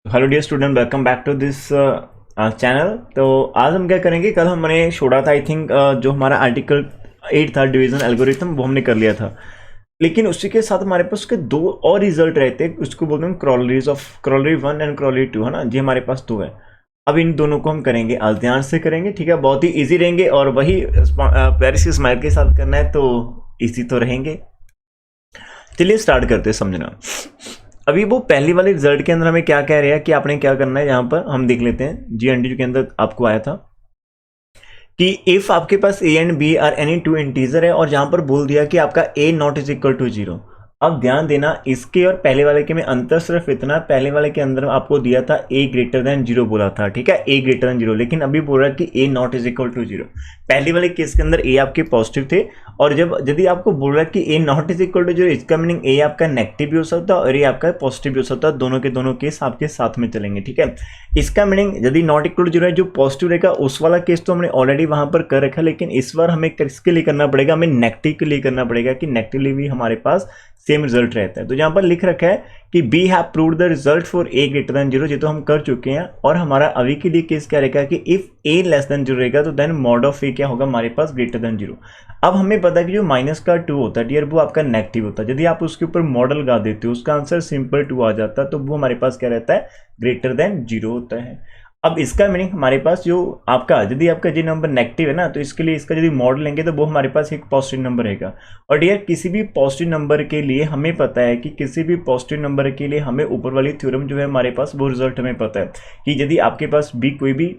Hello dear student, welcome back to this channel. तो आज हम क्या करेंगे, कल हमने छोड़ा था आई थिंक जो हमारा आर्टिकल 8 था डिवीजन एल्गोरिथम, वो हमने कर लिया था। लेकिन उसी के साथ हमारे पास उसके दो और रिजल्ट रहते हैं, उसको बोलते हैं क्रॉलरीज ऑफ क्रॉलरी 1 एंड क्रॉलरी 2, है ना जी। हमारे पास दो है। अब इन दोनों को हम करेंगे, आज ध्यान से करेंगे, ठीक है। बहुत ही इजी रहेंगे और वही पेरिस की स्माइल के साथ करना है, तो इजी तो रहेंगे। चलिए स्टार्ट करते हैं समझना। अभी वो पहली वाले रिजल्ट के अंदर हमें क्या कह रहा है कि आपने क्या करना है, यहाँ पर हम देख लेते हैं। जीएनडी के अंदर आपको आया था कि इफ आपके पास a and b are any two integer है, और जहां पर बोल दिया कि आपका a not is equal to zero. अब ध्यान देना, इसके और पहले वाले के में अंतर सिर्फ इतना, पहले वाले के अंदर आपको दिया था ए ग्रेटर देन जीरो बोला था, ठीक है, ए ग्रेटर देन जीरो। लेकिन अभी बोल रहा है कि a not is equal to zero. पहले वाले केस के अंदर ए आपके पॉजिटिव थे, और जब यदि आपको बोल रहा है कि a not is equal to zero, इसका मीनिंग ए आपका नेगेटिव भी हो सकता है और ए आपका पॉजिटिव भी हो सकता है। दोनों के दोनों केस आपके साथ में चलेंगे, ठीक है। इसका मीनिंग यदि नॉट इक्वल टू जीरो है, जो पॉजिटिव रहेगा उस वाला केस तो हमने ऑलरेडी वहां पर कर रखा है, लेकिन इस बार हमें किसके लिए करना पड़ेगा, हमें नेगेटिव के लिए करना पड़ेगा कि नेगेटिवली भी हमारे पास सेम रिजल्ट रहता है। तो जहां पर लिख रखा है कि we have proved the result for A greater than zero, ये तो हम कर चुके हैं। और हमारा अभी के लिए केस क्या रहेगा कि if A less than zero रहेगा तो देन मॉड ऑफ ए क्या होगा हमारे पास, ग्रेटर देन जीरो। अब हमें पता है कि जो माइनस का 2 होता है डियर, वो आपका नेगेटिव होता है। यदि आप उसके ऊपर मॉडल लगा देते हो, उसका आंसर सिंपल 2 आ जाता है, तो वो हमारे पास क्या रहता है, ग्रेटर देन जीरो होता है। अब इसका मीनिंग हमारे पास जो आपका, यदि आपका जी नंबर नेगेटिव है ना, तो इसके लिए इसका यदि मॉडल लेंगे तो वो हमारे पास एक पॉजिटिव नंबर रहेगा। और डियर किसी भी पॉजिटिव नंबर के लिए हमें पता है कि किसी भी पॉजिटिव नंबर के लिए हमें ऊपर वाली थ्योरम जो है हमारे पास, वो रिजल्ट हमें पता है कि यदि आपके पास बी कोई भी,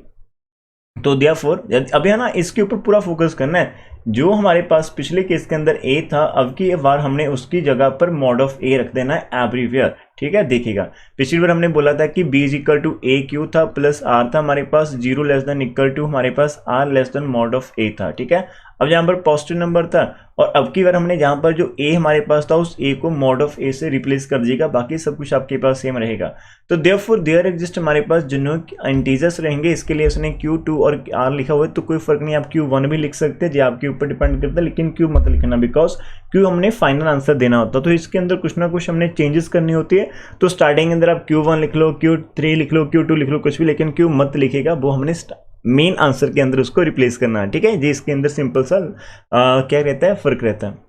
तो देयरफॉर अभी है ना, इसके ऊपर पूरा फोकस करना है। जो हमारे पास पिछले केस के अंदर ए था, अब की बार हमने उसकी जगह पर मॉड ऑफ ए रख देना है एवरीवेयर, ठीक है। देखिएगा, पिछली बार हमने बोला था कि b is equal to a q था प्लस आर था हमारे पास, zero less than equal to हमारे पास r less than mod of a था, ठीक है। अब यहाँ पर पॉजिटिव नंबर था, और अब की बार हमने जहां पर जो ए हमारे पास था उस ए को मॉड ऑफ ए से रिप्लेस कर दीजिएगा, बाकी सब कुछ आपके पास सेम रहेगा। तो देयरफॉर देयर एग्जिस्ट हमारे पास जिन्हों इंटीजर्स रहेंगे, इसके लिए उसने Q2 और R लिखा हुआ है, तो कोई फर्क नहीं, आप Q1 भी लिख सकते हैं, जो आपके ऊपर डिपेंड करता है, लेकिन Q मत लिखना, बिकॉज Q हमने फाइनल आंसर देना होता है। तो इसके अंदर कुछ ना कुछ हमने चेंजेस करनी होती है। तो स्टार्टिंग के अंदर आप Q1 लिख लो, Q3 लिख लो, Q2 लिख लो, कुछ भी, लेकिन Q मत लिखेगा, वो हमने मेन आंसर के अंदर उसको रिप्लेस करना है, ठीक है जी। इसके अंदर सिंपल सा क्या रहता है, फर्क रहता है।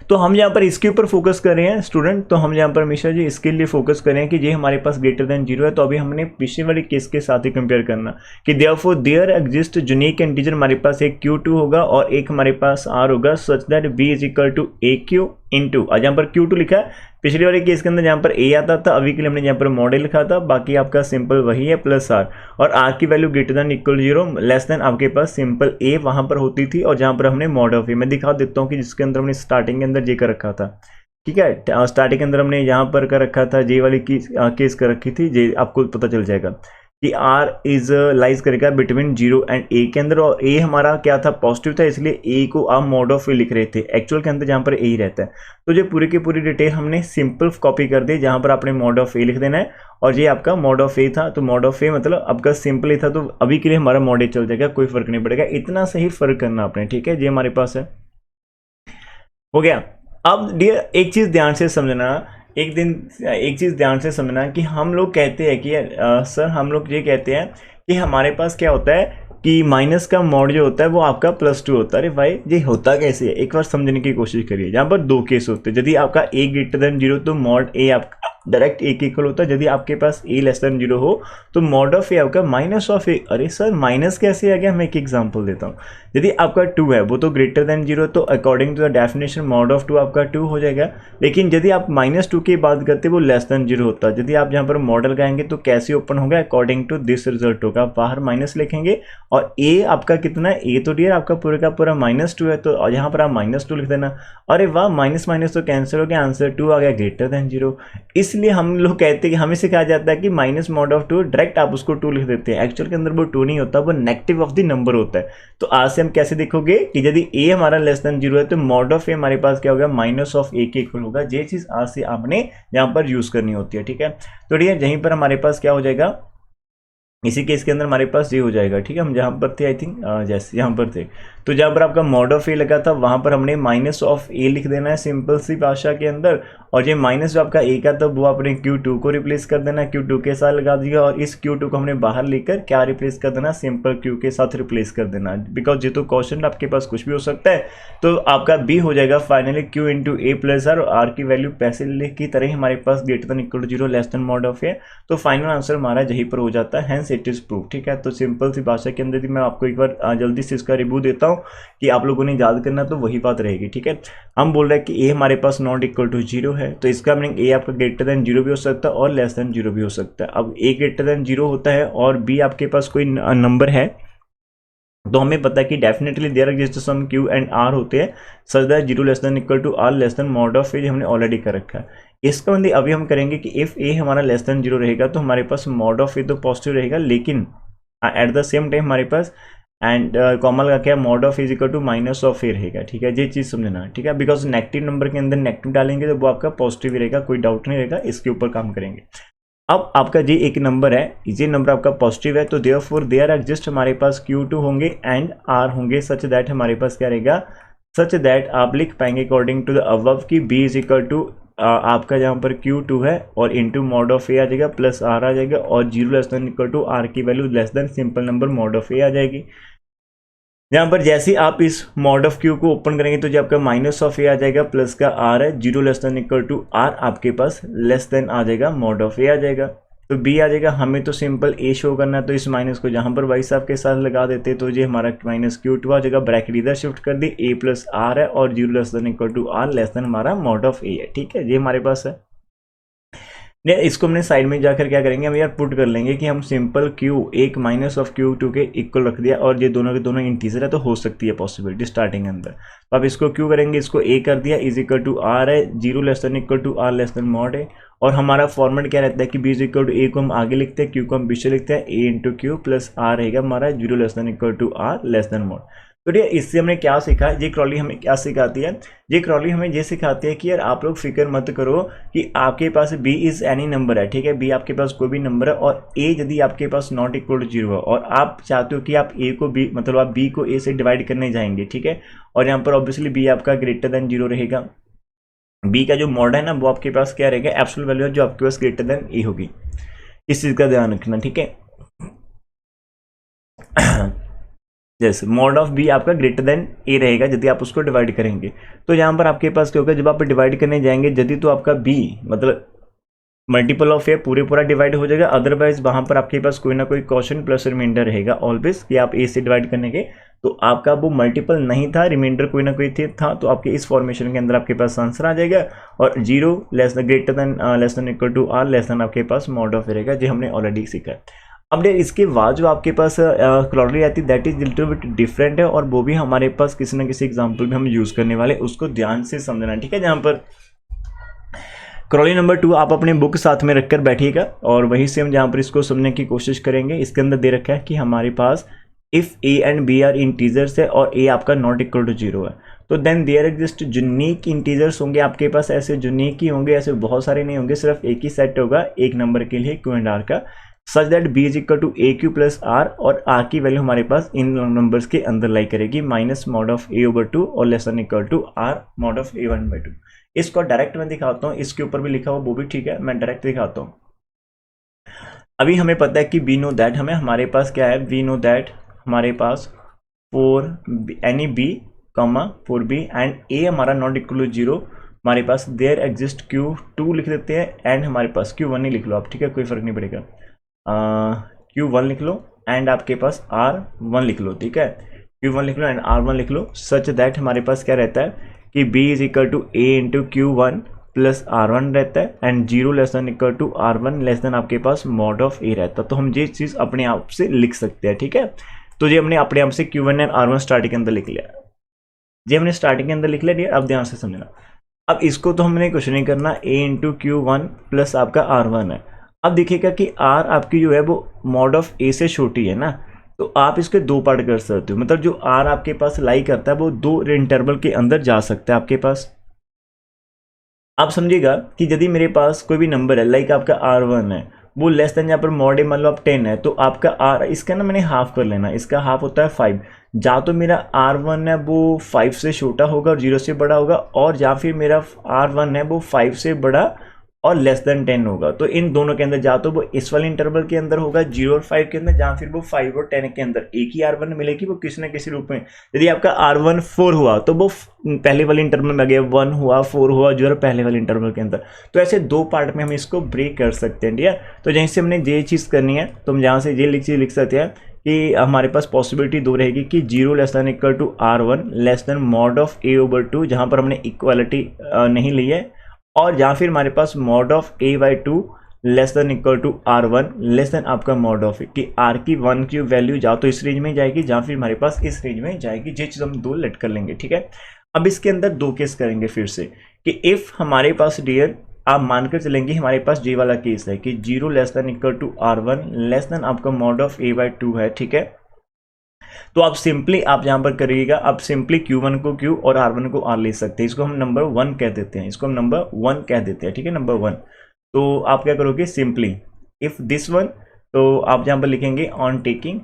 तो हम यहाँ पर इसके ऊपर फोकस कर रहे हैं स्टूडेंट, तो हम यहाँ पर हमेशा जी इसके लिए फोकस करें कि ये हमारे पास ग्रेटर देन जीरो है। तो अभी हमने पिछले वाले केस के साथ ही कंपेयर करना कि therefore there exist unique integer, हमारे पास एक Q2 होगा और एक हमारे पास R होगा, such that B is equal to AQ into, आज यहाँ पर Q2 लिखा है, पिछले वाले केस के अंदर यहाँ पर A आता था, अभी के लिए हमने यहाँ पर मॉडल लिखा था, बाकी आपका सिंपल वही है प्लस R। और R की value greater than equal zero, less than आपके पास सिंपल A वहां पर होती थी, और जहां पर हमने मॉड ऑफ ए, मैं दिखा देता हूँ कि जिसके अंदर हमने स्टार्टिंग के अंदर जे कर रखा था, ठीक है। स्टार्टिंग के अंदर हमने यहाँ पर कर रखा था जे वाली केस कर रखी थी, जे आपको पता चल जाएगा कि R इज लाइज करेगा बिटवीन जीरो एंड ए के अंदर, और ए हमारा क्या था, पॉजिटिव था, इसलिए ए को आप मॉड ऑफ ए लिख रहे थे, एक्चुअल के अंदर जहाँ पर ए ही रहता है। तो जो पूरी की पूरी डिटेल हमने सिंपल कॉपी कर दी, जहाँ पर आपने मॉड ऑफ ए लिख देना है, और ये आपका मॉड ऑफ ए था, तो मॉड ऑफ ए मतलब आपका सिंपल ही था, तो अभी के लिए हमारा मॉड ए चल जाएगा, कोई फर्क नहीं पड़ेगा, इतना सही फर्क करना आपने, ठीक है। ये हमारे पास है, हो गया। अब डियर एक चीज ध्यान से समझना, एक चीज ध्यान से समझना कि हम लोग कहते हैं कि सर हम लोग ये कहते हैं कि हमारे पास क्या होता है कि माइनस का मॉड जो होता है वो आपका +2 होता है। अरे भाई ये होता कैसे है, एक बार समझने की कोशिश करिए। जहाँ पर दो केस होते हैं, यदि आपका ए ग्रेटर देन जीरो तो मॉड ए आपका डायरेक्ट ए के इक्वल होता है, यदि आपके पास ए लेस देन जीरो हो तो मॉड ऑफ ए आपका माइनस ऑफ ए। अरे सर माइनस कैसे आ गया, मैं एक एग्जांपल देता हूँ। यदि आपका 2 है, वो तो ग्रेटर देन जीरो, तो according to the definition mod of 2 आपका 2 हो जाएगा। लेकिन यदि आप -2 की बात करते वो लेस देन जीरो होता है। यदि आप यहाँ पर मॉडल लगाएंगे तो कैसे ओपन होगा, अकॉर्डिंग टू दिस रिजल्ट होगा, बाहर माइनस लिखेंगे, और ए आपका कितना है, ए तो डियर आपका पूरे का पूरा -2 है, तो यहाँ पर आप -2 लिख देना। अरे वाह, माइनस माइनस तो कैंसिल हो गया, आंसर 2 आ गया, ग्रेटर देन जीरो। इसलिए हम लोग कहते हैं कि हमें सिखाया जाता है कि माइनस मॉड ऑफ 2, डायरेक्ट आप उसको 2 लिख देते हैं, एक्चुअल के अंदर वो 2 नहीं होता, वो नेगेटिव ऑफ द नंबर होता है। तो आज से हम कैसे देखोगे कि यदि ए हमारा लेस देन जीरो है तो मॉड ऑफ ए हमारे पास क्या होगा, माइनस ऑफ ए के इक्वल होगा। ये चीज आज से आपने यहाँ पर यूज करनी होती है, ठीक है। तो डियर यहीं पर हमारे पास क्या हो जाएगा, इसी केस के अंदर हमारे पास ये हो जाएगा, ठीक है। हम जहाँ पर थे आई थिंक जैसे यहाँ पर थे, तो जहाँ पर आपका मॉड ऑफ ए लगा था वहाँ पर हमने माइनस ऑफ ए लिख देना है सिंपल सी भाषा के अंदर, और ये माइनस जो आपका ए का था वो आपने Q2 को रिप्लेस कर देना, Q2 के साथ लगा दिया, और इस Q2 को हमने बाहर लेकर क्या रिप्लेस कर देना, सिंपल Q के साथ रिप्लेस कर देना, बिकॉज ये तो क्वेश्चन आपके पास कुछ भी हो सकता है। तो आपका बी हो जाएगा finally Q into a plus r, और आर की वैल्यू पैसे की तरह ही हमारे पास greater than equal to 0 less than mod of a. तो फाइनल आंसर हमारा यहीं पर हो जाता है, हेंस इट इज प्रूफ, ठीक है। तो सिंपल सी भाषा के अंदर भी मैं आपको एक बार जल्दी से इसका रिव्यू देता हूँ कि आप लोगों ने याद करना, तो वही बात रहेगी, ठीक है। हम बोल रहे हैं कि ए हमारे पास नॉट इक्वल टू 0 है, तो इसका मीनिंग ए आपका ग्रेटर देन 0 भी हो सकता है और लेस देन 0 भी हो सकता है। अब ए ग्रेटर देन 0 होता है और बी आपके पास कोई नंबर है, तो हमें पता है कि definitely there exist some Q and R होते हैं such that 0 less than equal to R less than mod of a, हमने ऑलरेडी कर रखा है। इसका मतलब अभी हम करेंगे कि इफ ए हमारा लेस देन 0 रहेगा तो हमारे पास मॉड ऑफ ए तो पॉजिटिव रहेगा, लेकिन एट द सेम टाइम हमारे पास एंड कॉमन लगा क्या mod of is equal to minus of a रहेगा, ठीक है। ये चीज़ समझना, ठीक है, बिकॉज नेगेटिव नंबर के अंदर नेगेटिव डालेंगे तो वो आपका पॉजिटिव ही रहेगा, कोई डाउट नहीं रहेगा, इसके ऊपर काम करेंगे। अब आपका ये एक नंबर है, ये नंबर आपका पॉजिटिव है, तो देयरफॉर देयर एग्जिस्ट हमारे पास Q2 होंगे एंड R होंगे सच दैट हमारे पास क्या रहेगा, सच दैट आप लिख पाएंगे अकॉर्डिंग टू द अबव की B इज इक्वल टू आपका जहाँ पर Q2 है और इंटू मॉड ऑफ ए आ जाएगा प्लस R आ जाएगा, और 0 less than equal to R की value less than simple number mod of a आ जाएगी। यहाँ पर जैसे आप इस मॉड ऑफ Q को ओपन करेंगे तो जो आपका माइनस ऑफ ए आ जाएगा प्लस का R है, 0 less than equal to R आपके पास लेस देन आ जाएगा मॉड ऑफ ए आ जाएगा, तो B आ जाएगा। हमें तो सिंपल A शो करना है, तो इस माइनस को जहाँ पर भाई साहब के साथ लगा देते तो ये हमारा माइनस Q2 आ जाएगा, ब्रैकेट इधर शिफ्ट कर दी, A प्लस R है और 0 less than equal to R less than हमारा मॉड ऑफ A है, ठीक है, ये हमारे पास है। नहीं, इसको हमने साइड में जाकर क्या करेंगे, हम यार पुट कर लेंगे कि हम सिंपल Q एक माइनस ऑफ Q2 के इक्वल रख दिया, और ये दोनों के दोनों इंटीजर है तो हो सकती है पॉसिबिलिटी स्टार्टिंग अंदर। तो आप इसको Q करेंगे, इसको A कर दिया, इज इक्वल टू R है, 0 less than equal to R less than mod है, और हमारा फॉर्मेट क्या रहता है कि B is equal to A को हम आगे लिखते हैं, Q को हम पीछे लिखते हैं, A into Q plus R रहेगा हमारा 0 less than equal to R less than mod. तो ठीक है, इससे हमने क्या सीखा, ये क्रॉली हमें क्या सिखाती है, ये क्रॉली हमें ये सिखाती है कि यार आप लोग फिक्र मत करो कि आपके पास B इज एनी नंबर है, ठीक है, B आपके पास कोई भी नंबर है, और A यदि आपके पास नॉट इक्वल टू 0 है और आप चाहते हो कि आप A को B मतलब आप B को A से डिवाइड करने जाएंगे, ठीक है, और यहाँ पर ऑब्वियसली B आपका ग्रेटर देन 0 रहेगा, B का जो मॉड है ना वो आपके पास क्या रहेगा, एब्सोल्यूट वैल्यू है जो आपके पास ग्रेटर देन A होगी, इस चीज़ का ध्यान रखना, ठीक है। जैसे मॉड ऑफ बी आपका ग्रेटर देन ए रहेगा यदि आप उसको डिवाइड करेंगे, तो यहाँ पर आपके पास क्या होगा, जब आप डिवाइड करने जाएंगे यदि तो आपका बी मतलब मल्टीपल ऑफ ए पूरा डिवाइड हो जाएगा, अदरवाइज वहां पर आपके पास कोई ना कोई क्वेश्चन प्लस रिमाइंडर रहेगा ऑलवेज कि आप ए से डिवाइड करने के, तो आपका वो मल्टीपल नहीं था, रिमाइंडर कोई ना कोई था, तो आपके इस फॉर्मेशन के अंदर आपके पास आंसर आ जाएगा, और 0 less than greater than less than equal to are less than आपके पास मॉड ऑफ ए रहेगा, जो हमने ऑलरेडी सीखा है। अब इसके बाद जो आपके पास क्रॉली आती है that is little bit different है, और वो भी हमारे पास किसी ना किसी एग्जांपल में हम यूज़ करने वाले, उसको ध्यान से समझना, ठीक है। जहाँ पर क्रॉली नंबर 2 आप अपने बुक साथ में रखकर बैठिएगा, और वहीं से हम जहाँ पर इसको समझने की कोशिश करेंगे। इसके अंदर दे रखा है कि हमारे पास if a and b are integers है और ए आपका नॉट इक्वल टू 0 है, तो then there exist unique integers होंगे आपके पास, ऐसे यूनिक ही होंगे, ऐसे बहुत सारे नहीं होंगे, सिर्फ एक ही सेट होगा एक नंबर के लिए Q एंड R का, such that b is equal to a Q plus r, और आर की वैल्यू हमारे पास इन नंबर्स के अंदर लाई करेगी minus mod of a over 2 और less than equal to r mod of a 1/2। इसको डायरेक्ट मैं दिखाता हूँ, इसके ऊपर भी लिखा हुआ वो भी ठीक है, मैं डायरेक्ट दिखाता हूँ। अभी हमें पता है कि वी नो दैट हमारे पास क्या है, वी नो दैट हमारे पास any b comma 4b and a हमारा नॉट इक्वल टू 0, हमारे पास देयर एग्जिस्ट Q2 लिख देते हैं, एंड हमारे पास Q1 ही लिख लो आप, ठीक है, कोई फर्क नहीं पड़ेगा, Q1 लिख लो एंड आपके पास R1 लिख लो, ठीक है, Q1 लिख लो एंड R1 लिख लो, सच दैट हमारे पास क्या रहता है कि B is equal to A into Q1 plus R1 रहता है, and 0 less than equal to R1 less than आपके पास मॉड ऑफ A रहता है। तो हम ये चीज़ अपने आप से लिख सकते हैं, ठीक है। तो ये हमने अपने आप से Q1 एंड R1 स्टार्टिंग के अंदर लिख लिया, ये हमने स्टार्टिंग के अंदर लिख लिया। अब ध्यान से समझना, अब इसको तो हमने कुछ नहीं करना, A इंटू Q1 प्लस आपका R1 है। अब देखिएगा कि R आपकी जो है वो मॉड ऑफ A से छोटी है ना, तो आप इसके दो पार्ट कर सकते हो, मतलब जो R आपके पास लाई करता है वो दो इंटरवल के अंदर जा सकता है आपके पास। आप समझिएगा कि यदि मेरे पास कोई भी नंबर है लाइक आपका R1 है, वो लेस देन, यहाँ पर मॉड ए मान लो आप 10 है तो आपका आर, इसका ना मैंने हाफ कर लेना, इसका हाफ होता है 5। या तो मेरा R1 है वो 5 से छोटा होगा और 0 से बड़ा होगा, और या फिर मेरा R1 है वो 5 से बड़ा और लेस देन 10 होगा। तो इन दोनों के अंदर या तो वो इस वाले इंटरवल के अंदर होगा 0 और 5 के अंदर, या फिर वो 5 और 10 के अंदर एक ही R1 मिलेगी, वो किसी न किसी रूप में। यदि आपका R1 4 हुआ तो वो पहले वाले इंटरवल में आ गया, 1 हुआ 4 हुआ जो है पहले वाले इंटरवल के अंदर। तो ऐसे दो पार्ट में हम इसको ब्रेक कर सकते हैं, ठीक है। तो जहीं से हमने ये चीज़ करनी है तो हम जहाँ से ये लिख सकते हैं कि हमारे पास पॉसिबिलिटी दो रहेगी कि 0 less than equal to R1 less than mod of A over 2, जहाँ पर हमने इक्वालिटी नहीं ली है, और या फिर हमारे पास mod of A by 2 less than equal to R1 less than आपका मॉड ऑफ A, कि R की 1 की वैल्यू या तो इस रेंज में जाएगी या फिर हमारे पास इस रेंज में जाएगी। ये चीज़ हम दो लेट कर लेंगे, ठीक है। अब इसके अंदर दो केस करेंगे फिर से कि इफ़ हमारे पास डियर आप मानकर चलेंगे हमारे पास ये वाला केस है कि 0 less than equal to R1 less than आपका मॉड ऑफ A बाई 2 है, ठीक है। तो आप सिंपली आप यहाँ पर करिएगा, आप सिंपली Q1 को Q और R1 को R ले सकते हैं। इसको हम नंबर 1 कह देते हैं, इसको हम नंबर 1 कह देते हैं, ठीक है, नंबर 1। तो आप क्या करोगे, सिंपली इफ दिस वन, तो आप यहाँ पर लिखेंगे ऑन टेकिंग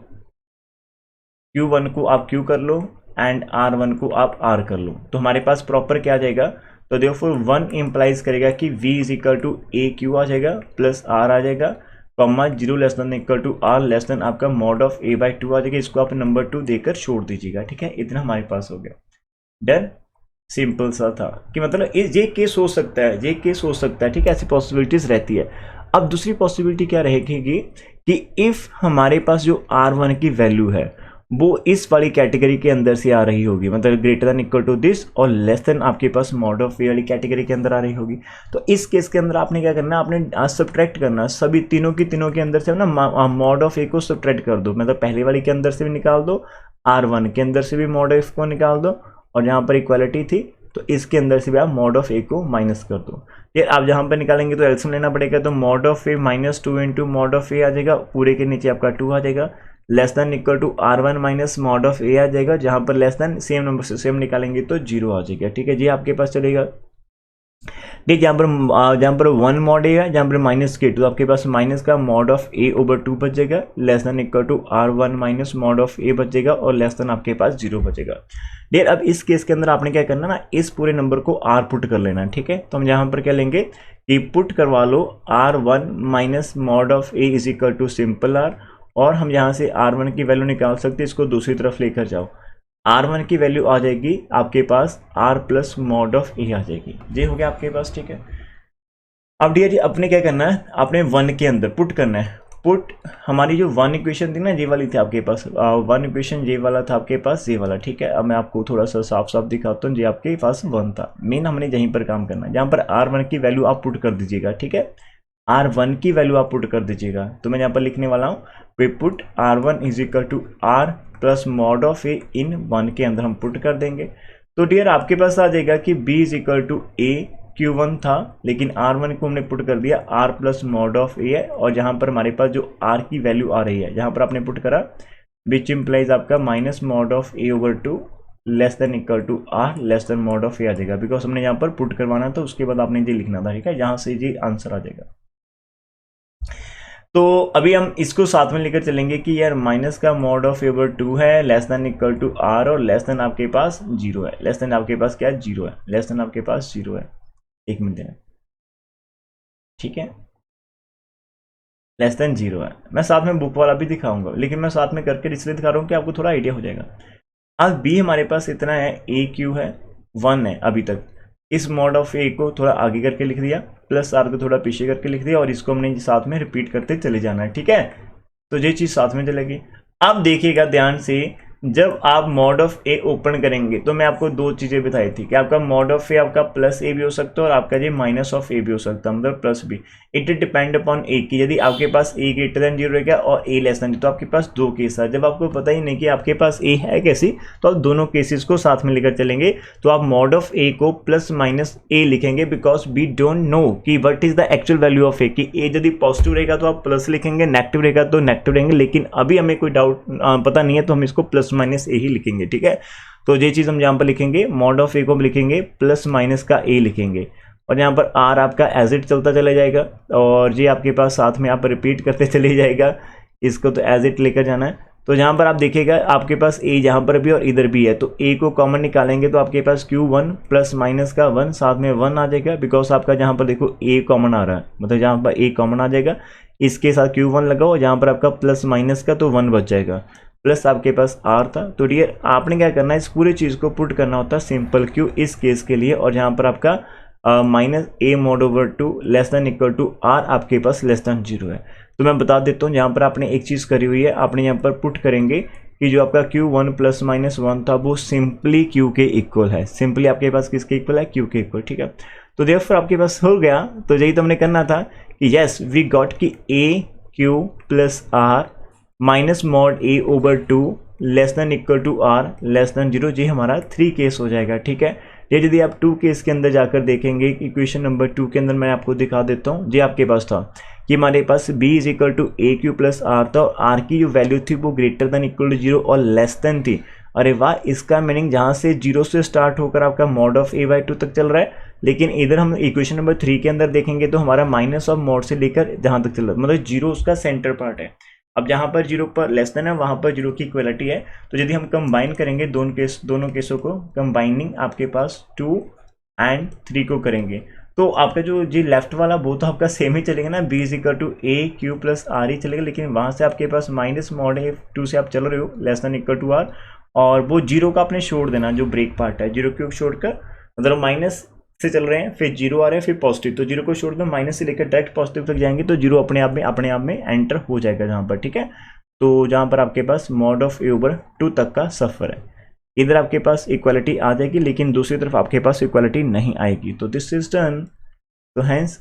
Q1 को आप Q कर लो एंड R1 को आप R कर लो, तो हमारे पास प्रॉपर क्या आ जाएगा। तो देयरफॉर 1 इम्प्लाइज करेगा कि V is equal to AQ आ जाएगा प्लस R आ जाएगा, comma 0 less than equal to R less than आपका मॉड ऑफ A बाई 2 आ जाएगा। इसको आप नंबर 2 देकर छोड़ दीजिएगा, ठीक है। इतना हमारे पास हो गया, डन। सिंपल सा था कि मतलब ये केस हो सकता है, ये केस हो सकता है, ठीक है, ऐसी पॉसिबिलिटीज रहती है। अब दूसरी पॉसिबिलिटी क्या रहेगी कि इफ़ हमारे पास जो R1 की वैल्यू है वो इस वाली कैटेगरी के अंदर से आ रही होगी, मतलब greater than equal to this और लेस देन आपके पास मॉड ऑफ ए वाली कैटेगरी के अंदर आ रही होगी, तो इस केस के अंदर आपने क्या करना है, आपने सब्ट्रैक्ट करना, सभी तीनों के अंदर से ना मॉड ऑफ ए को सब्ट्रैक्ट कर दो, मतलब पहले वाली के अंदर से भी निकाल दो, R1 के अंदर से भी मॉड ऑफ को निकाल दो, और यहाँ पर इक्वालिटी थी तो इसके अंदर से भी आप मॉड ऑफ ए को माइनस कर दो। ये आप जहाँ पर निकालेंगे तो एल्सियम लेना पड़ेगा, तो mod of a minus 2 into mod of a आ जाएगा, पूरे के नीचे आपका 2 आ जाएगा, less than equal to R1 minus mod of a आ जाएगा, जहाँ पर लेस देन सेम नंबर से सेम निकालेंगे तो 0 आ जाएगा, ठीक है जी, आपके पास चलेगा। ठीक, जहाँ पर 1 मॉड ए है, जहाँ पर माइनस के 2, आपके पास माइनस का मॉड ऑफ ए ओवर 2 बचेगा, less than equal to R1 minus mod of a बचेगा, और लेस देन आपके पास 0 बचेगा। डेर अब इस केस के अंदर आपने क्या करना ना, इस पूरे नंबर को R पुट कर लेना, ठीक है। तो हम यहाँ पर क्या लेंगे कि पुट करवा लो R1 minus mod of a is equal to simple R, और हम यहाँ से R1 की वैल्यू निकाल सकते हैं, इसको दूसरी तरफ लेकर जाओ, R1 की वैल्यू आ जाएगी आपके पास R plus mod of a आ जाएगी, ये हो गया आपके पास, ठीक है। अब डियर जी अपने क्या करना है, आपने 1 के अंदर पुट करना है, पुट हमारी जो 1 इक्वेशन थी ना ये वाली थी आपके पास, 1 इक्वेशन ये वाला था आपके पास, ये वाला, ठीक है। अब मैं आपको थोड़ा सा साफ साफ दिखाता हूँ, ये आपके पास 1 था, मेन हमने यहीं पर काम करना है, जहाँ पर R1 की वैल्यू आप पुट कर दीजिएगा, ठीक है, R1 की वैल्यू आप पुट कर दीजिएगा। तो मैं यहाँ पर लिखने वाला हूँ we put R1 is equal to R plus mod of a in 1 के अंदर हम पुट कर देंगे। तो डियर आपके पास आ जाएगा कि B is equal to A, Q1 था लेकिन R1 को हमने पुट कर दिया R प्लस मॉड ऑफ ए है, और जहाँ पर हमारे पास जो R की वैल्यू आ रही है जहाँ पर आपने पुट करा विच इम्प्लाइज आपका minus mod of a over 2 less than equal to R less than mod of a आ जाएगा, बिकॉज हमने यहाँ पर पुट करवाना था, उसके बाद आपने ये लिखना था, ठीक है, जहाँ से ये आंसर आ जाएगा। तो अभी हम इसको साथ में लेकर चलेंगे कि यार माइनस का मॉड ऑफ ए ओवर 2 है, less than equal to R, और लेस देन आपके पास 0 है, लेस देन आपके पास क्या है 0 है, लेस देन आपके पास 0 है, एक मिनट है, ठीक है, लेस देन 0 है। मैं साथ में बुक वाला भी दिखाऊंगा, लेकिन मैं साथ में करके इसलिए दिखा रहा हूँ कि आपको थोड़ा आइडिया हो जाएगा। अब B हमारे पास इतना है, AQ है 1 है अभी तक, इस मॉड ऑफ ए को थोड़ा आगे करके लिख दिया, प्लस R को थोड़ा पीछे करके लिख दिया, और इसको हमने साथ में रिपीट करते चले जाना है, ठीक है। तो ये चीज़ साथ में चलेगी। अब देखिएगा ध्यान से, जब आप मॉड ऑफ ए ओपन करेंगे तो मैं आपको दो चीज़ें बताई थी कि आपका मॉड ऑफ ए आपका प्लस ए भी हो सकता है और आपका ये माइनस ऑफ ए भी हो सकता है, मतलब plus b. It depend upon a की, यदि आपके पास ए ग्रेटर देन 0 रहेगा और ए लेस देन 0, तो आपके पास दो केस है। जब आपको पता ही नहीं कि आपके पास ए है कैसी, तो आप दोनों केसेस को साथ में लेकर चलेंगे, तो आप मॉड ऑफ ए को प्लस माइनस ए लिखेंगे, बिकॉज वी डोंट नो कि what is the actual value of a, कि ए यदि पॉजिटिव रहेगा तो आप प्लस लिखेंगे, नेगेटिव रहेगा तो नेगेटिव रहेंगे, लेकिन अभी हमें कोई डाउट पता नहीं है तो हम इसको प्लस माइनस ए ही लिखेंगे, ठीक है। तो ये चीज़ हम यहाँ पर लिखेंगे, मॉड ऑफ ए को लिखेंगे प्लस माइनस का ए लिखेंगे। और यहाँ पर आर आपका एज इट चलता चला जाएगा, और ये आपके पास साथ में आप रिपीट करते चले जाएगा, इसको तो एज इट लेकर जाना है। तो यहाँ पर आप देखिएगा आपके पास ए यहाँ पर भी और इधर भी है, तो ए को कॉमन निकालेंगे तो आपके पास Q1 प्लस माइनस का 1 साथ में 1 आ जाएगा, बिकॉज आपका जहाँ पर देखो ए कॉमन आ रहा है, मतलब जहाँ पर ए कॉमन आ जाएगा इसके साथ Q1 लगाओ, जहाँ पर आपका प्लस माइनस का तो 1 बच जाएगा, प्लस आपके पास आर था। तो डियर आपने क्या करना है, इस पूरी चीज़ को पुट करना होता है सिंपल क्यू इस केस के लिए, और जहाँ पर आपका minus a mod over 2 less than equal to R आपके पास लेस देन 0 है। तो मैं बता देता हूँ, यहाँ पर आपने एक चीज़ करी हुई है, आपने यहाँ पर पुट करेंगे कि जो आपका Q1 प्लस माइनस 1 था वो सिंपली Q के इक्वल है, सिंपली आपके पास किसके इक्वल है, Q के इक्वल, ठीक है। तो देयरफॉर आपके पास हो गया, तो यही तो हमने करना था कि यस वी गॉट कि a Q plus r minus mod a over 2 less than equal to are less than 0, ये हमारा 3 केस हो जाएगा, ठीक है। ये यदि आप 2 केस के अंदर जाकर देखेंगे, इक्वेशन नंबर 2 के अंदर मैं आपको दिखा देता हूँ, ये आपके पास था कि हमारे पास b is equal to a Q plus are था, और आर की जो वैल्यू थी वो ग्रेटर देन इक्वल टू 0 और लेस देन थी। अरे वाह, इसका मीनिंग जहाँ से 0 से स्टार्ट होकर आपका मॉड ऑफ a/2 तक चल रहा है, लेकिन इधर हम इक्वेशन नंबर 3 के अंदर देखेंगे तो हमारा माइनस ऑफ मॉड से लेकर जहाँ तक चल रहा है, मतलब 0 उसका सेंटर पार्ट है। अब जहाँ पर 0 पर लेस देन है वहाँ पर 0 की इक्वलिटी है, तो यदि हम कंबाइन करेंगे दोनों केसों को, कंबाइनिंग आपके पास 2 एंड 3 को करेंगे, तो आपका जो जी लेफ्ट वाला वो तो आपका सेम ही चलेगा ना, b is equal to a Q plus r ही चलेगा, लेकिन वहाँ से आपके पास माइनस मॉड ए 2 से आप चल रहे हो less than equal to R, और वो 0 का आपने छोड़ देना, जो ब्रेक पार्ट है 0 को छोड़कर, मतलब माइनस से चल रहे हैं फिर 0 आ रहे हैं फिर पॉजिटिव, तो 0 को छोड़ दो, माइनस से लेकर डायरेक्ट पॉजिटिव तक जाएंगे तो 0 अपने आप में एंटर हो जाएगा जहाँ पर, ठीक है। तो जहाँ पर आपके पास मॉड ऑफ ए ओवर 2 तक का सफ़र है, इधर आपके पास इक्वालिटी आ जाएगी, लेकिन दूसरी तरफ आपके पास इक्वालिटी नहीं आएगी, तो दिस इज डन, तो हैंस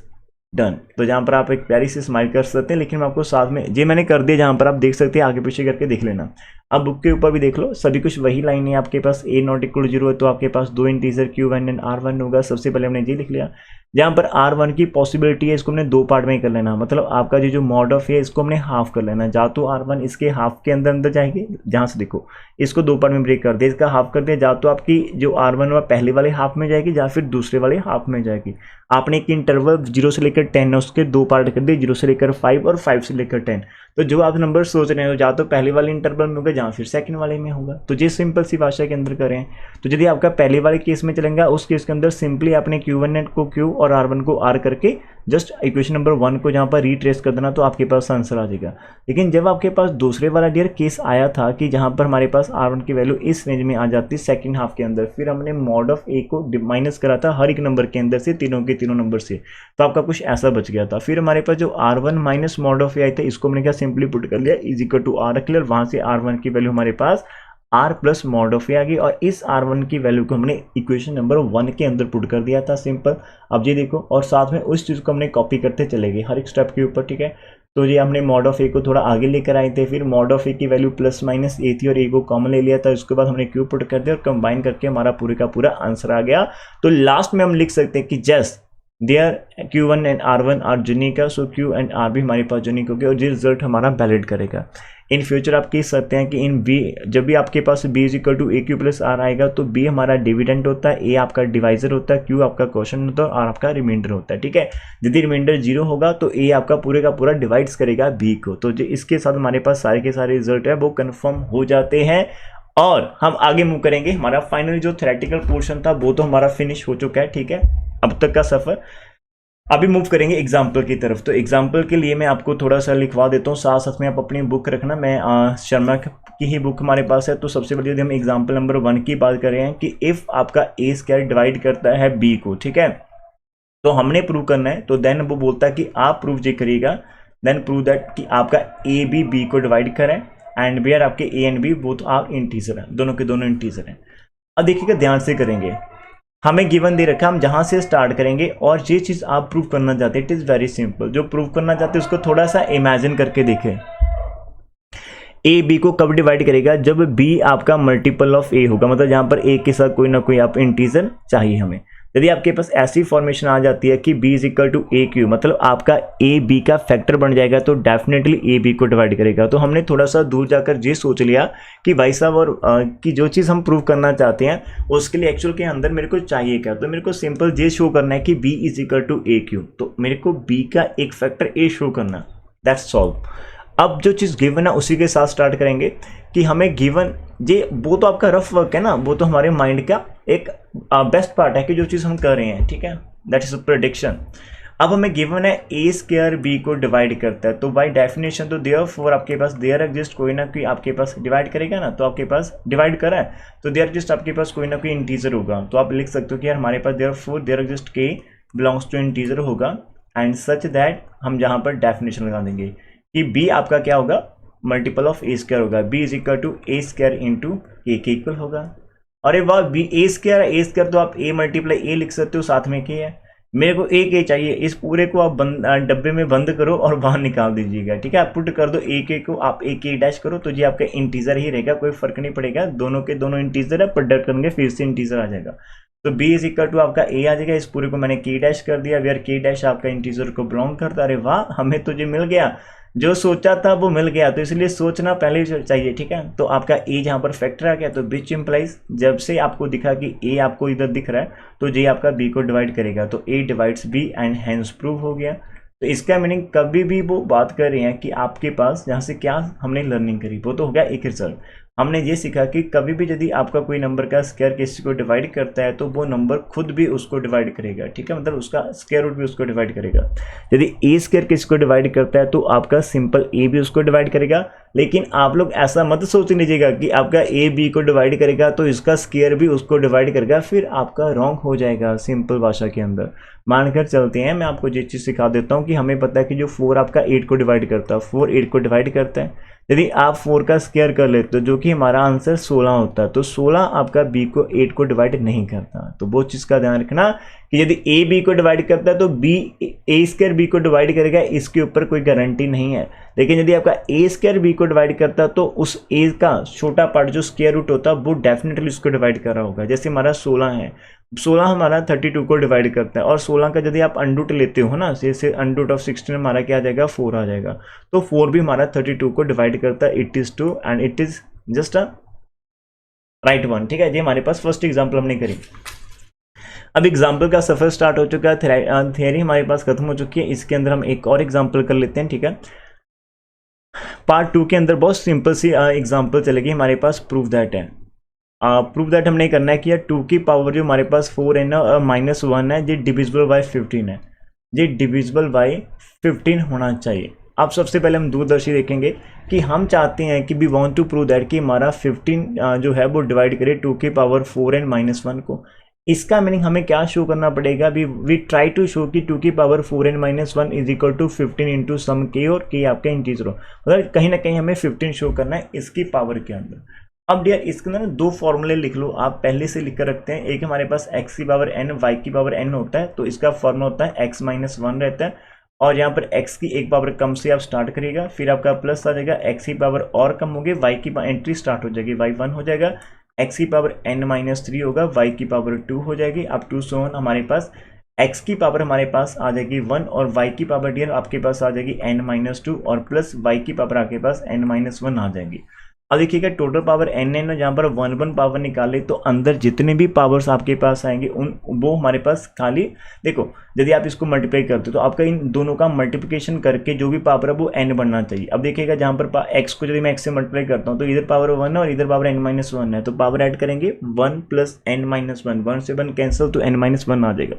डन। तो जहाँ पर आप एक प्यारी सी स्माइल कर सकते हैं, लेकिन मैं आपको साथ में ये मैंने कर दिया, जहाँ पर आप देख सकते हैं, आगे पीछे करके देख लेना। अब बुक के ऊपर भी देख लो, सभी कुछ वही लाइन है आपके पास, ए नॉट इक्वल 0 है तो आपके पास 2 इंटीजर Q1 एंड R1 होगा। सबसे पहले हमने ये लिख लिया, जहाँ पर R1 की पॉसिबिलिटी है इसको हमने 2 पार्ट में कर लेना, मतलब आपका जो मॉड ऑफ है इसको हमने हाफ कर लेना, जा तो R1 इसके हाफ के अंदर जाएगी, जहाँ से देखो इसको 2 पार्ट में ब्रेक कर दिया, इसका हाफ कर दिया, जा तो आपकी जो R1 वह पहले वाले हाफ में जाएगी या फिर दूसरे वाले हाफ में जाएगी। आपने एक इंटरवल 0 से लेकर 10 है उसके 2 पार्ट कर दिए, 0 से लेकर 5 और 5 से लेकर 10, तो जो आप नंबर सोच रहे हो या तो पहले वाले इंटरवल में होगा या फिर सेकंड वाले में होगा, तो ये सिंपल सी भाषा के अंदर करें। तो यदि आपका पहले वाले केस में चलेगा, उस केस के अंदर सिंपली आपने Q1 को Q और R1 को R करके जस्ट इक्वेशन नंबर 1 को जहाँ पर रीट्रेस कर देना, तो आपके पास आंसर आ जाएगा। लेकिन जब आपके पास दूसरे वाला डियर केस आया था कि जहाँ पर हमारे पास R1 की वैल्यू इस रेंज में आ जाती सेकंड हाफ के अंदर, फिर हमने मॉड ऑफ ए को माइनस करा था हर एक नंबर के अंदर से, तीनों के तीनों नंबर से, तो आपका कुछ ऐसा बच गया था। फिर हमारे पास जो R1 माइनस मॉड ऑफ ए आई था, इसको हमने क्या सिंपली पुट कर लिया इज इक्वल टू आर रख लिया, और वहाँ से R1 की वैल्यू हमारे पास R plus mod of a आ गई, और इस R1 की वैल्यू को हमने इक्वेशन नंबर 1 के अंदर पुट कर दिया था सिंपल। अब ये देखो, और साथ में उस चीज़ को हमने कॉपी करते चले गए हर एक स्टेप के ऊपर, ठीक है। तो ये हमने मॉड ऑफ ए को थोड़ा आगे लेकर आए थे, फिर मॉड ऑफ ए की वैल्यू प्लस माइनस ए थी और ए को कॉमन ले लिया था, उसके बाद हमने क्यू पुट कर दिया और कंबाइन करके हमारा पूरे का पूरा आंसर आ गया। तो लास्ट में हम लिख सकते हैं कि just there Q1 and R1 are unique है, सो Q एंड R भी हमारे पास यूनिक हो गया, और ये रिजल्ट हमारा वैलिड करेगा। इन फ्यूचर आप कह सकते हैं कि इन B, जब भी आपके पास B is equal to a Q plus R आएगा, तो B हमारा डिविडेंड होता है, A आपका डिवाइजर होता है, Q आपका क्वोशंट होता है, और R आपका रिमाइंडर होता है, ठीक है। यदि रिमाइंडर 0 होगा तो A आपका पूरे का पूरा डिवाइड्स करेगा B को। तो जो इसके साथ हमारे पास सारे के सारे रिजल्ट है वो कन्फर्म हो जाते हैं, और हम आगे मूव करेंगे। हमारा फाइनली जो थ्योरेटिकल पोर्शन था वो तो हमारा फिनिश हो चुका है, ठीक है, अब तक का सफ़र। अभी मूव करेंगे एग्जाम्पल की तरफ। तो एग्जाम्पल के लिए मैं आपको थोड़ा सा लिखवा देता हूँ, साथ साथ में आप अपनी बुक रखना। मैं शर्मा की ही बुक हमारे पास है। तो सबसे पहले यदि हम एग्जाम्पल नंबर 1 की बात कर रहे हैं कि इफ़ आपका ए स्क्वायर डिवाइड करता है बी को, ठीक है, तो हमने प्रूव करना है। तो देन वो बोलता है कि आप प्रूव ये करिएगा, देन प्रूव दैट कि आपका ए भी बी को डिवाइड करें, एंड वेयर आपके a and b both are integer हैं, दोनों के दोनों इंटीजर हैं। अब देखिएगा, ध्यान से करेंगे, हमें गिवन दे रखा, हम जहां से स्टार्ट करेंगे और ये चीज़ आप प्रूव करना चाहते हैं, इट इज़ वेरी सिंपल। जो प्रूव करना चाहते हैं उसको थोड़ा सा इमेजिन करके देखें। ए बी को कब डिवाइड करेगा? जब बी आपका मल्टीपल ऑफ ए होगा, मतलब जहां पर ए के साथ कोई ना कोई आप इंटीजर चाहिए हमें। यदि आपके पास ऐसी फॉर्मेशन आ जाती है कि b is equal to a Q, मतलब आपका ए बी का फैक्टर बन जाएगा, तो डेफिनेटली ए बी को डिवाइड करेगा। तो हमने थोड़ा सा दूर जाकर ये सोच लिया कि भाई साहब और कि जो चीज़ हम प्रूव करना चाहते हैं उसके लिए एक्चुअल के अंदर मेरे को चाहिए क्या, तो मेरे को सिंपल ये शो करना है कि b is equal to a Q, तो मेरे को b का एक फैक्टर a शो करना, दैट्स सॉल्व। अब जो चीज़ गिवन है उसी के साथ स्टार्ट करेंगे कि हमें गिवन ये, वो तो आपका रफ वर्क है ना, वो तो हमारे माइंड का एक बेस्ट पार्ट है कि जो चीज़ हम कर रहे हैं, ठीक है, दैट इज प्रेडिक्शन। अब हमें गिवन है ए स्क्वायर बी को डिवाइड करता है, तो बाय डेफिनेशन तो देयरफॉर आपके पास देयर एग्जिस्ट कोई ना कोई आपके पास डिवाइड करेगा ना, तो आपके पास डिवाइड करा है तो देयर एग्जिस्ट आपके पास कोई ना कोई इंटीजर होगा। तो आप लिख सकते हो कि यार हमारे पास देयरफॉर देयर एग्जिस्ट के बिलोंग्स टू इंटीजर होगा एंड सच दैट हम जहाँ पर डेफिनेशन लगा देंगे कि b आपका क्या होगा, मल्टीपल ऑफ ए स्क्वायर होगा, b is equal to a square into a k इक्वल होगा। अरे वाह, बी ए स्क्वायर तो आप a मल्टीप्लाई ए लिख सकते हो, साथ में के है, मेरे को ए के चाहिए, इस पूरे को आप डब्बे में बंद करो और बाहर निकाल दीजिएगा, ठीक है, आप पुट कर दो ए के को, आप ए के डैश करो तो ये आपका इंटीजर ही रहेगा, कोई फर्क नहीं पड़ेगा, दोनों के दोनों इंटीजर है, प्रोडक्ट करेंगे फिर से इंटीजर आ जाएगा। तो b इज इक्वल टू आपका a आ जाएगा, इस पूरे को मैंने k डैश कर दिया, वेयर k डैश आपका इंटीजर को बिलोंग करता। अरे वाह, हमें तो ये मिल गया, जो सोचा था वो मिल गया, तो इसलिए सोचना पहले चाहिए, ठीक है। तो आपका a जहाँ पर फैक्टर आ गया, तो विच इम्प्लाइज जब से आपको दिखा कि a आपको इधर दिख रहा है तो ये आपका b को डिवाइड करेगा, तो a divides b and hence prove हो गया। तो इसका मीनिंग कभी भी वो बात कर रहे हैं कि आपके पास यहाँ से क्या हमने लर्निंग करी, वो तो हो गया एक रिजल्ट। हमने ये सीखा कि कभी भी यदि आपका कोई नंबर का स्क्वायर किसी को डिवाइड करता है तो वो नंबर खुद भी उसको डिवाइड करेगा, ठीक है, मतलब उसका स्क्वायर रूट भी उसको डिवाइड करेगा। यदि ए स्क्वायर किसी को डिवाइड करता है तो आपका सिंपल ए भी उसको डिवाइड करेगा, लेकिन आप लोग ऐसा मत सोच लीजिएगा कि आपका ए बी को डिवाइड करेगा तो इसका स्क्वायर भी उसको डिवाइड करेगा, फिर आपका रॉन्ग हो जाएगा। सिंपल भाषा के अंदर मानकर चलते हैं, मैं आपको ये चीज़ सिखा देता हूँ कि हमें पता है कि जो 4 आपका 8 को डिवाइड करता है, 4 8 को डिवाइड करता है, यदि आप 4 का स्क्वायर कर लेते हो जो कि हमारा आंसर 16 होता है, तो 16 आपका b को 8 को डिवाइड नहीं करता। तो वो चीज़ का ध्यान रखना कि यदि a b को डिवाइड करता है तो b a स्क्वायर b को डिवाइड करेगा, इसके ऊपर कोई गारंटी नहीं है। लेकिन यदि आपका a स्क्वायर b को डिवाइड करता है तो उस a का छोटा पार्ट जो स्क्वायर रूट होता है वो डेफिनेटली उसको डिवाइड कर रहा होगा। जैसे हमारा 16 है, 16 हमारा 32 को डिवाइड करता है, और 16 का यदि आप अंडरूट लेते हो ना, जैसे अंडरूट ऑफ 16 हमारा क्या आ जाएगा, 4 आ जाएगा, तो 4 भी हमारा 32 को डिवाइड करता है। It is 2 and it is just a right one, ठीक है। ये हमारे पास फर्स्ट एग्जाम्पल हमने करी। अब एग्जाम्पल का सफ़र स्टार्ट हो चुका है, थियरी हमारे पास खत्म हो चुकी है, इसके अंदर हम एक और एग्जाम्पल कर लेते हैं, ठीक है। पार्ट 2 के अंदर बहुत सिंपल सी एग्जाम्पल चलेगी हमारे पास, प्रूव दैट है। प्रूव दैट हमने करना है कि यार 2 की पावर जो हमारे पास 4 है ना -1 है, ये डिविजिबल बाय 15 है, ये डिविजिबल बाय 15 होना चाहिए। अब सबसे पहले हम दूरदर्शी देखेंगे कि हम चाहते हैं कि we want to prove that कि हमारा 15 जो है वो डिवाइड करे 2 की पावर 4 एंड -1 को। इसका मीनिंग हमें क्या शो करना पड़ेगा, वी ट्राई टू शो कि 2 की power 4 and -1 is equal to 15 into some k, और के आपका इंटीजर हो, मतलब कहीं ना कहीं हमें 15 शो करना है इसकी पावर के अंदर। अब डियर इसके अंदर 2 फॉर्मूले लिख लो, आप पहले से लिख कर रखते हैं। एक हमारे पास x की पावर n y की पावर n होता है, तो इसका फॉर्मूला होता है x - 1 रहता है, और यहाँ पर x की एक पावर कम से आप स्टार्ट करिएगा, फिर आपका प्लस आ जाएगा, x की पावर और कम होगी, y की एंट्री स्टार्ट हो जाएगी, y 1 हो जाएगा, x की पावर n - 3 होगा, y की पावर 2 हो जाएगी, अब 2 से 1 हमारे पास x की पावर हमारे पास आ जाएगी 1, और y की पावर डियर आपके पास आ जाएगी n - 2, और प्लस y की पावर आपके पास n - 1 आ जाएगी। अब देखिएगा टोटल पावर n है ना, जहाँ पर 1 पावर निकाले तो अंदर जितने भी पावर्स आपके पास आएंगे वो हमारे पास खाली, देखो यदि आप इसको मल्टीप्लाई करते हो तो आपका इन दोनों का मल्टीप्लिकेशन करके जो भी पावर है वो n बनना चाहिए। अब देखिएगा जहाँ पर x को यदि मैं x से मल्टीप्लाई करता हूँ तो इधर पावर 1 है और इधर पावर n - 1 है, तो पावर ऐड करेंगे 1 + n - 1, 1 से 1 कैंसिल, तो n - 1 आ जाएगा।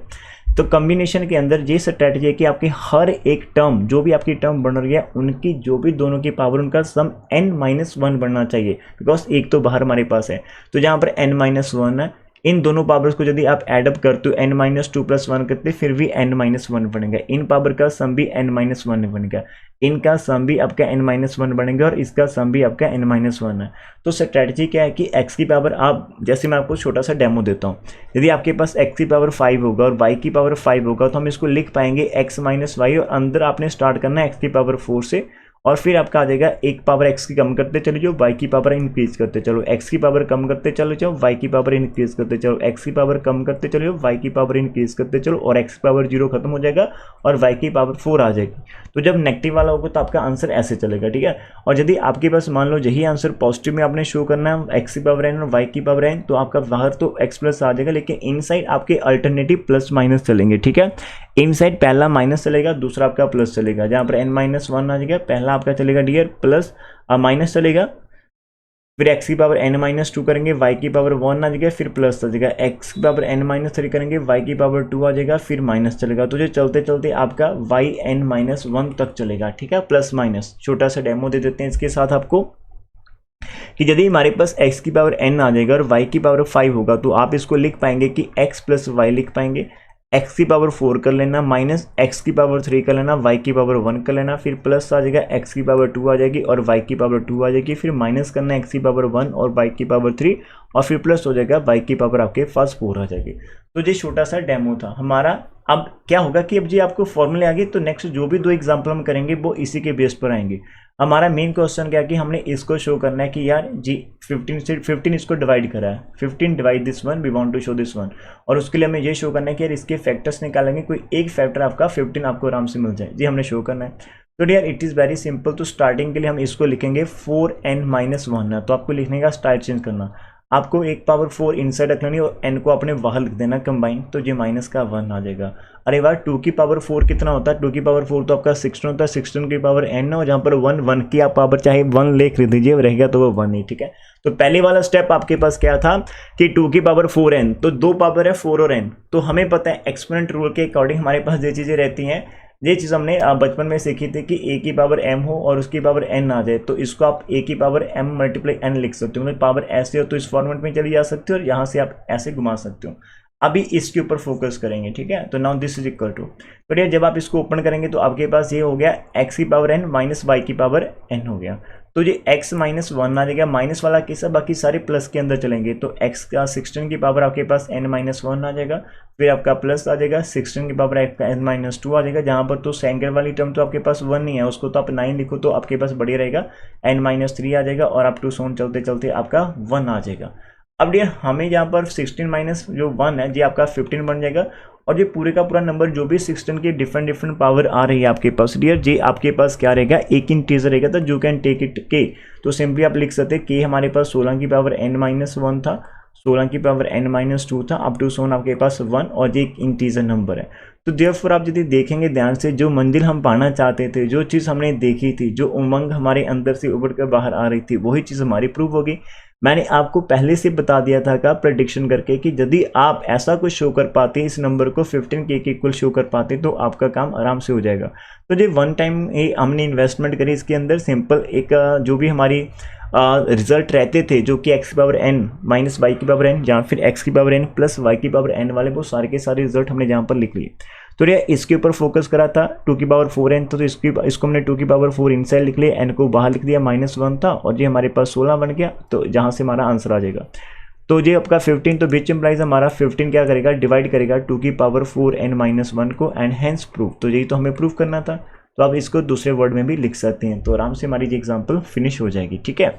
तो कॉम्बिनेशन के अंदर ये स्ट्रैटेजी है कि आपकी हर एक टर्म जो भी आपकी टर्म बन रही है उनकी जो भी दोनों की पावर उनका सम n - 1 बनना चाहिए, बिकॉज एक तो बाहर हमारे पास है। तो जहाँ पर n - 1 है, इन दोनों पावर्स को यदि आप एडअप करते हो n - 2 + 1 करते फिर भी n - 1 बनेगा, इन पावर का सम भी n - 1 बनेगा, इनका सम भी आपका n - 1 बनेगा, और इसका सम भी आपका n - 1 है। तो स्ट्रैटेजी क्या है कि x की पावर, आप जैसे मैं आपको छोटा सा डेमो देता हूँ, यदि आपके पास x की पावर 5 होगा और y की पावर 5 होगा तो हम इसको लिख पाएंगे x - y, और अंदर आपने स्टार्ट करना है x की पावर 4 से, और फिर आपका आ जाएगा एक पावर एक्स की कम करते चले जाओ, वाई की पावर इंक्रीज करते चलो, एक्स की पावर कम करते चले जाओ, वाई की पावर इंक्रीज करते चलो, एक्स की पावर कम करते चले जाओ, वाई की पावर इंक्रीज करते चलो, और एक्स की पावर 0 खत्म हो जाएगा और वाई की पावर 4 आ जाएगी। तो जब नेगेटिव वाला होगा तो आपका आंसर ऐसे चलेगा, ठीक है। और यदि आपके पास मान लो यही आंसर पॉजिटिव में आपने शो करना है, एक्स की पावर एन और वाई की पावर एन, तो आपका बाहर तो एक्स प्लस आ जाएगा, लेकिन इनसाइड आपके अल्टरनेटिव प्लस माइनस चलेंगे, ठीक है। इनसाइड पहला माइनस चलेगा, दूसरा आपका प्लस चलेगा, जहां पर n माइनस 1 आ जाएगा, पहला आपका चलेगा डियर प्लस माइनस चलेगा, फिर x की पावर n माइनस 2 करेंगे, y की पावर 1 आ जाएगा, फिर प्लस आ जाएगा, x की पावर n माइनस 3 करेंगे, y की पावर 2 आ जाएगा, फिर माइनस चलेगा। तो जो चलते चलते आपका y n माइनस 1 तक चलेगा, ठीक है, प्लस माइनस। छोटा सा डेमो दे देते हैं इसके साथ आपको कि यदि हमारे पास x की पावर n आ जाएगा और y की पावर 5 होगा, तो आप इसको लिख पाएंगे कि x प्लस वाई लिख पाएंगे, x की पावर 4 कर लेना, माइनस x की पावर 3 कर लेना, y की पावर 1 कर लेना, फिर प्लस आ जाएगा, x की पावर 2 आ जाएगी और y की पावर 2 आ जाएगी, फिर माइनस करना x की पावर 1 और y की पावर 3, और फिर प्लस हो जाएगा, y की पावर आपके पास 4 आ जाएगी। तो ये छोटा सा डेमो था हमारा। अब क्या होगा कि अब जी आपको फॉर्मूले आ गए, तो नेक्स्ट जो भी 2 एग्जाम्पल हम करेंगे वो इसी के बेस पर आएंगे। हमारा मेन क्वेश्चन क्या है कि हमने इसको शो करना है कि यार जी 15 इसको डिवाइड करा है, 15 divide this one, we want to show this one, और उसके लिए हमें ये शो करना है कि यार इसके फैक्टर्स निकालेंगे, कोई एक फैक्टर आपका 15 आपको आराम से मिल जाए, जी हमने शो करना है। तो dear it is very simple. तो स्टार्टिंग के लिए हम इसको लिखेंगे 4n माइनस 1 है, तो आपको लिखने का स्टाइल चेंज करना, आपको एक पावर 4 इनसाइड रख लेनी और n को अपने बाहर लिख देना कंबाइन, तो ये माइनस का 1 आ जाएगा। अरे वाह, 2 की पावर 4 कितना होता है, 2 की पावर 4 तो आपका 16 होता है, 16 की पावर n है, और जहाँ पर 1 की आप पावर चाहे 1 लिख दीजिए, रहेगा तो वो 1 ही, ठीक है। तो पहले वाला स्टेप आपके पास क्या था कि 2 की पावर 4n, तो 2 पावर है 4 और n, तो हमें पता है एक्सपोनेंट रूल के अकॉर्डिंग हमारे पास ये चीज़ें रहती हैं। ये चीज़ हमने बचपन में सीखी थी कि a की पावर m हो और उसकी पावर n आ जाए, तो इसको आप a की पावर m मल्टीप्लाई n लिख सकते हो, मतलब पावर ऐसे हो तो इस फॉर्मेट में चली जा सकती हो और यहाँ से आप ऐसे घुमा सकते हो। अभी इसके ऊपर फोकस करेंगे, ठीक है। तो now this is equal to, तो जब आप इसको ओपन करेंगे तो आपके पास ये हो गया x की पावर n माइनस वाई की पावर n हो गया, तो ये x माइनस 1 आ जाएगा, माइनस वाला कैसा, बाकी सारे प्लस के अंदर चलेंगे, तो x का 16 की पावर आपके पास n माइनस 1 आ जाएगा, फिर आपका प्लस आ जाएगा 16 की पावर आपका n माइनस 2 आ जाएगा, जहाँ पर तो सेकेंड वाली टर्म तो आपके पास 1 नहीं है, उसको तो आप 9 लिखो तो आपके पास बढ़िया रहेगा, n माइनस 3 आ जाएगा, और आप टू सोन चलते चलते आपका 1 आ जाएगा। अब डियर हमें यहाँ पर 16 माइनस जो 1 है जी आपका 15 बन जाएगा, और ये पूरे का पूरा नंबर जो भी 16 की डिफरेंट पावर आ रही है आपके पास डियर, जी आपके पास क्या रहेगा, एक इंटीजर रहेगा, तो यू कैन टेक इट के, तो सिंपली आप लिख सकते हैं कि हमारे पास 16 की पावर n माइनस 1 था, 16 की पावर n माइनस 2 था, अप टू सोन आपके पास 1, और ये एक इंटीजर नंबर है। तो देयरफॉर आप यदि देखेंगे ध्यान से, जो मंजिल हम पाना चाहते थे, जो चीज़ हमने देखी थी, जो उमंग हमारे अंदर से उभर कर बाहर आ रही थी, वही चीज़ हमारी प्रूव होगी। मैंने आपको पहले से बता दिया था का प्रेडिक्शन करके कि यदि आप ऐसा कुछ शो कर पाते, इस नंबर को 15k के इक्वल शो कर पाते, तो आपका काम आराम से हो जाएगा। तो जो वन टाइम हमने इन्वेस्टमेंट करी इसके अंदर, सिंपल एक जो भी हमारी रिजल्ट रहते थे, जो कि x की पावर n माइनस वाई की पावर n या फिर x की पावर n प्लस वाई की पावर n वाले, वो सारे के सारे रिजल्ट हमने यहाँ पर लिख लिए। तो ये इसके ऊपर फोकस करा था 2 की पावर 4n, तो इसको हमने 2 की पावर 4 इनसाइड लिख लिया, n को बाहर लिख दिया, माइनस 1 था, और ये हमारे पास 16 बन गया, तो जहाँ से हमारा आंसर आ जाएगा। तो ये आपका 15, तो विच इम्प्लाइज हमारा 15 क्या करेगा, डिवाइड करेगा 2 की पावर 4n माइनस 1 को, एंड हैंस प्रूफ, तो यही तो हमें प्रूफ करना था। तो आप इसको दूसरे वर्ड में भी लिख सकते हैं, तो आराम से हमारी ये एग्जाम्पल फिनिश हो जाएगी, ठीक है।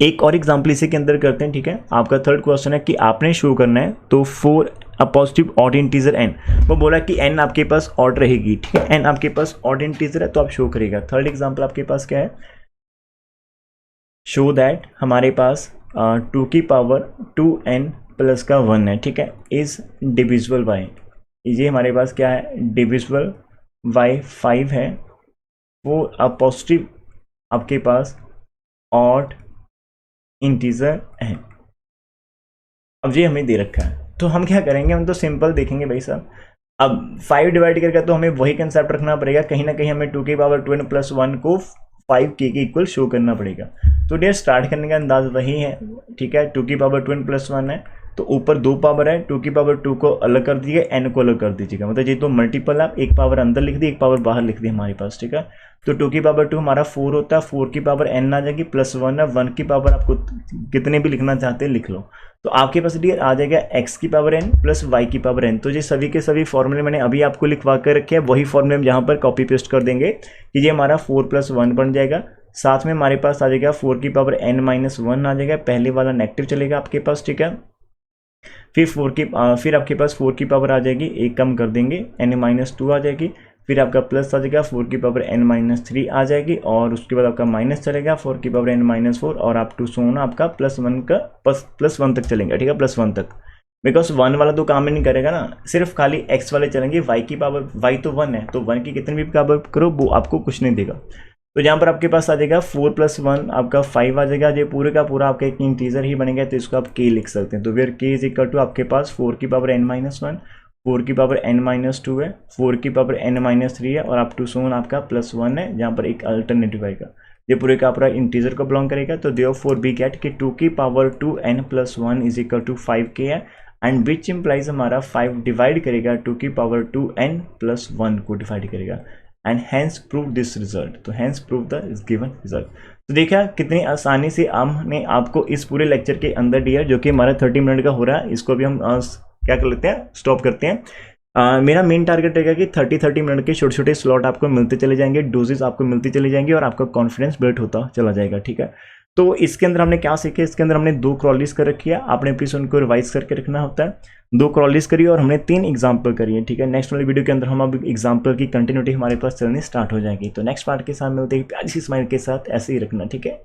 एक और एग्जाम्पल इसी के अंदर करते हैं, ठीक है। आपका थर्ड क्वेश्चन है कि आपने शो करना है, तो 4 a positive odd integer n, वो बोला कि n आपके पास ऑड रहेगी, ठीक है, n आपके पास ऑड इंटीजर है, तो आप शो करेगा। थर्ड एग्जाम्पल आपके पास क्या है, शो दैट हमारे पास 2 की पावर 2n प्लस का 1 है, ठीक है, इज डिविजिबल बाय, ये हमारे पास क्या है, डिविजिबल बाय 5 है, वो अ पॉजिटिव आपके पास ऑड इंटीजर है। अब ये हमें दे रखा है, तो हम क्या करेंगे, हम तो सिंपल देखेंगे भाई साहब। अब 5 डिवाइड करके तो हमें वही कंसेप्ट रखना पड़ेगा, कहीं ना कहीं हमें 2 की पावर 2n प्लस 1 को 5k के इक्वल शो करना पड़ेगा। तो डियर स्टार्ट करने का अंदाज वही है, ठीक है, 2 की पावर 2n प्लस 1 है, तो ऊपर 2 पावर है, 2 की पावर 2 को अलग कर दीजिएगा, n को अलग कर दीजिएगा, मतलब ये तो मल्टीपल आप एक पावर अंदर लिख दी, एक पावर बाहर लिख दी हमारे पास, ठीक है। तो 2 की पावर 2 हमारा 4 होता है, 4 की पावर n आ जाएगी, प्लस 1 है, 1 की पावर आपको कितने भी लिखना चाहते हैं लिख लो। तो आपके पास डियर आ जाएगा x की पावर n प्लस y की पावर n। तो ये सभी के सभी फॉर्मूले मैंने अभी आपको लिखवा कर रखे हैं, वही फॉर्मूले हम यहाँ पर कॉपी पेस्ट कर देंगे कि ये हमारा 4 + 1 बन जाएगा। साथ में हमारे पास आ जाएगा 4 की पावर n - 1 आ जाएगा, पहले वाला नेगेटिव चलेगा आपके पास, ठीक है। फिर आपके पास 4 की पावर आ जाएगी, एक कम कर देंगे, n - 2 आ जाएगी। फिर आपका प्लस आ जाएगा, 4 की पावर n - 3 आ जाएगी, और उसके बाद आपका माइनस चलेगा, 4 की पावर n - 4, और आप टू सोना आपका +1 का +1 तक चलेंगे, ठीक है, +1 तक। बिकॉज 1 वाला तो काम ही नहीं करेगा ना, सिर्फ खाली x वाले चलेंगे। y की पावर, y तो 1 है, तो 1 की कितनी भी पावर करो वो आपको कुछ नहीं देगा। तो यहाँ पर आपके पास आ जाएगा 4 + 1 आपका 5 आ जाएगा। ये पूरे का पूरा आपका एक इंटीजर ही बनेगा, तो इसको आप k लिख सकते हैं। तो फिर k = आपके पास 4 की पावर n - 1, 4 की पावर n - 2 है, 4 की पावर n - 3 है, और अप टू सोन आपका +1 है, जहाँ पर एक अल्टरनेटिव आएगा। ये पूरे का पूरा इंटीजर को बिलोंग करेगा। तो देयरफॉर वी गेट कि 2 की पावर 2 n + 1 = 5k है, एंड विच इम्प्लाइज हमारा 5 डिवाइड करेगा 2 की पावर 2 n + 1 को डिवाइड करेगा, and hence prove this result. तो hence prove the given result. तो देखा कितनी आसानी से हमने आपको इस पूरे लेक्चर के अंदर दिया, जो कि हमारा 30 मिनट का हो रहा है। इसको भी हम क्या कर लेते हैं, स्टॉप करते हैं। मेरा मेन टारगेट रहेगा कि 30 मिनट के छोटे छोटे स्लॉट आपको मिलते चले जाएंगे, डोजेस आपको मिलती चली जाएंगी, और आपका कॉन्फिडेंस बिल्ड होता चला जाएगा, ठीक है। तो इसके अंदर हमने क्या सीखे, इसके अंदर हमने 2 क्रॉलीज कर रखी है, आपने प्लीज उनको रिवाइज करके रखना होता है। 2 क्रॉलीज करी और हमने 3 एग्जाम्पल करी है, ठीक है। नेक्स्ट वाली वीडियो के अंदर हम अब एग्जाम्पल की कंटिन्यूटी हमारे पास चलनी स्टार्ट हो जाएगी। तो नेक्स्ट पार्ट के साथ मिलते हैं प्यारी सी स्माइल के साथ, ऐसे ही रखना, ठीक है।